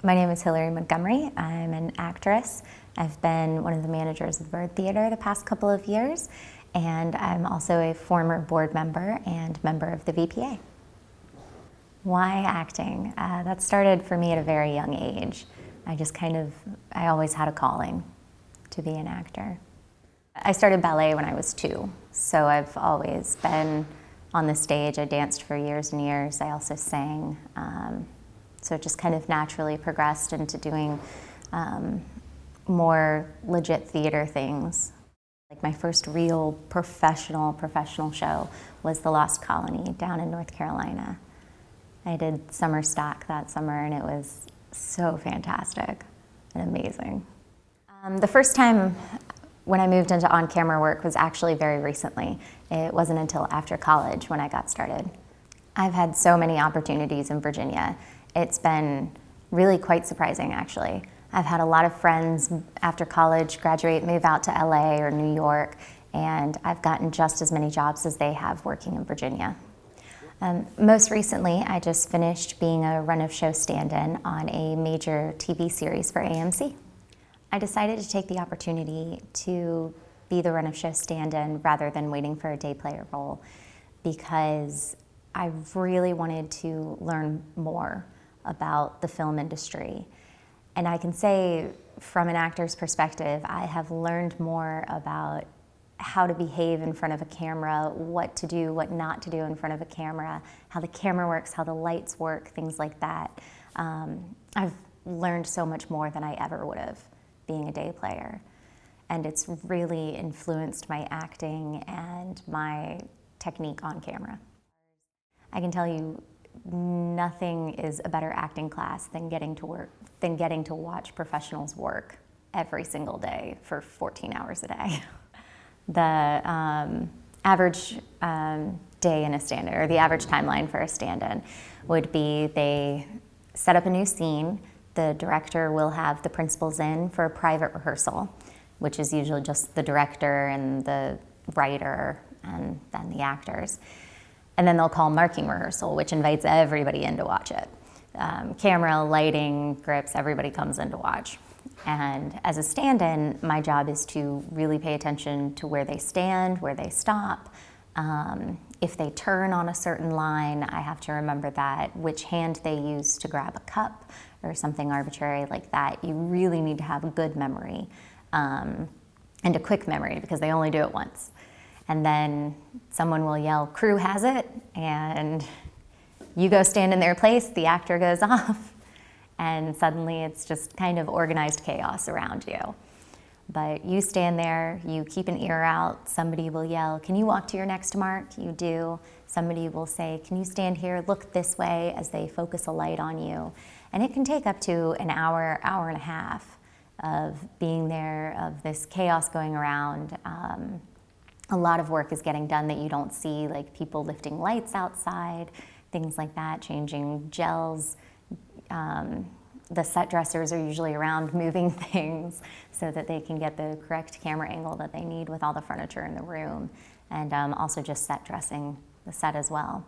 My name is Hilary Montgomery. I'm an actress. I've been one of the managers of Bird Theater the past couple of years, and I'm also a former board member and member of the VPA. Why acting? That started for me at a very young age. I always had a calling to be an actor. I started ballet when I was 2, so I've always been on the stage. I danced for years and years. I also sang. So it just kind of naturally progressed into doing more legit theater things. Like my first real professional show was The Lost Colony down in North Carolina. I did summer stock that summer, and it was so fantastic and amazing. The first time when I moved into on-camera work was actually very recently. It wasn't until after college when I got started. I've had so many opportunities in Virginia. It's been really quite surprising, actually. I've had a lot of friends after college graduate, move out to LA or New York, and I've gotten just as many jobs as they have working in Virginia. Most recently, I just finished being a run-of-show stand-in on a major TV series for AMC. I decided to take the opportunity to be the run-of-show stand-in rather than waiting for a day player role, because I really wanted to learn more about the film industry. And I can say, from an actor's perspective, I have learned more about how to behave in front of a camera, what to do, what not to do in front of a camera, how the camera works, how the lights work, things like that. I've learned so much more than I ever would have being a day player. And it's really influenced my acting and my technique on camera. I can tell you, nothing is a better acting class than getting to watch professionals work every single day for 14 hours a day. The average day in a stand-in, or the average timeline for a stand-in, would be they set up a new scene. The director will have the principals in for a private rehearsal, which is usually just the director and the writer and then the actors. And then they'll call marking rehearsal, which invites everybody in to watch it. Camera, lighting, grips, everybody comes in to watch. And as a stand-in, my job is to really pay attention to where they stand, where they stop. If they turn on a certain line, I have to remember that, which hand they use to grab a cup or something arbitrary like that. You really need to have a good memory and a quick memory, because they only do it once. And then someone will yell, "Crew has it," and you go stand in their place, the actor goes off, and suddenly it's just kind of organized chaos around you. But you stand there, you keep an ear out, somebody will yell, "Can you walk to your next mark?" You do. Somebody will say, "Can you stand here, look this way," as they focus a light on you. And it can take up to an hour, hour and a half of being there, of this chaos going around. A lot of work is getting done that you don't see, like people lifting lights outside, things like that, changing gels. The set dressers are usually around moving things so that they can get the correct camera angle that they need with all the furniture in the room, and also just set dressing the set as well.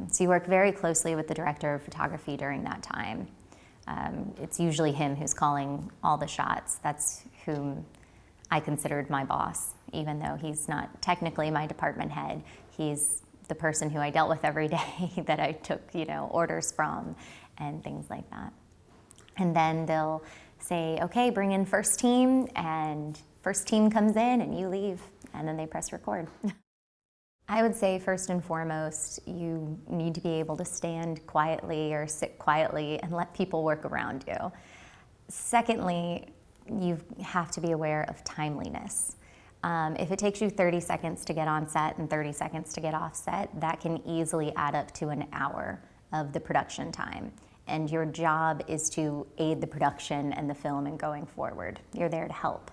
So you work very closely with the director of photography during that time. It's usually him who's calling all the shots. That's whom I considered my boss, even though he's not technically my department head. He's the person who I dealt with every day that I took, orders from and things like that. And then they'll say, "Okay, bring in first team," and first team comes in and you leave, and then they press record. I would say first and foremost, you need to be able to stand quietly or sit quietly and let people work around you. Secondly, you have to be aware of timeliness. If it takes you 30 seconds to get on set and 30 seconds to get off set, that can easily add up to an hour of the production time. And your job is to aid the production and the film in going forward. You're there to help.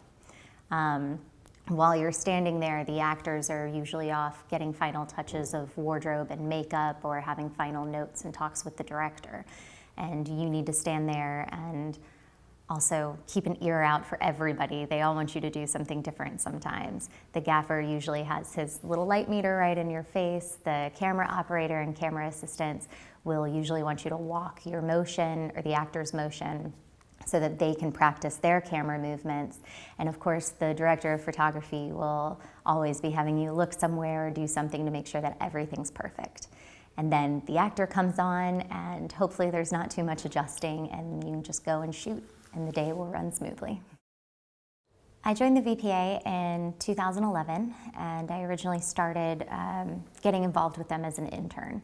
While you're standing there, the actors are usually off getting final touches of wardrobe and makeup, or having final notes and talks with the director. And you need to stand there and also keep an ear out for everybody. They all want you to do something different sometimes. The gaffer usually has his little light meter right in your face. The camera operator and camera assistants will usually want you to walk your motion or the actor's motion so that they can practice their camera movements. And of course, the director of photography will always be having you look somewhere or do something to make sure that everything's perfect. And then the actor comes on, and hopefully there's not too much adjusting, and you can just go and shoot, and the day will run smoothly. I joined the VPA in 2011, and I originally started getting involved with them as an intern.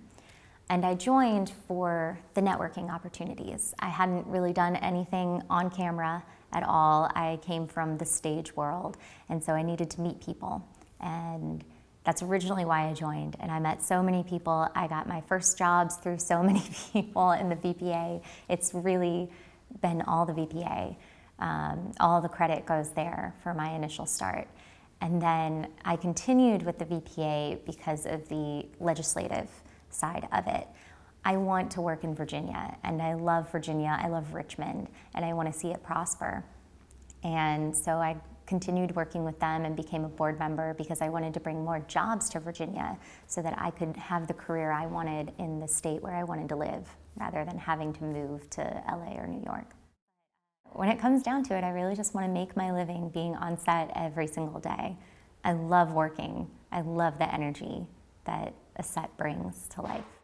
And I joined for the networking opportunities. I hadn't really done anything on camera at all. I came from the stage world, and so I needed to meet people. And that's originally why I joined. And I met so many people. I got my first jobs through so many people in the VPA. It's really been all the VPA. All the credit goes there for my initial start. And then I continued with the VPA because of the legislative side of it. I want to work in Virginia, and I love Virginia, I love Richmond, and I want to see it prosper. And so I continued working with them and became a board member because I wanted to bring more jobs to Virginia so that I could have the career I wanted in the state where I wanted to live, rather than having to move to LA or New York. When it comes down to it, I really just want to make my living being on set every single day. I love working. I love the energy that a set brings to life.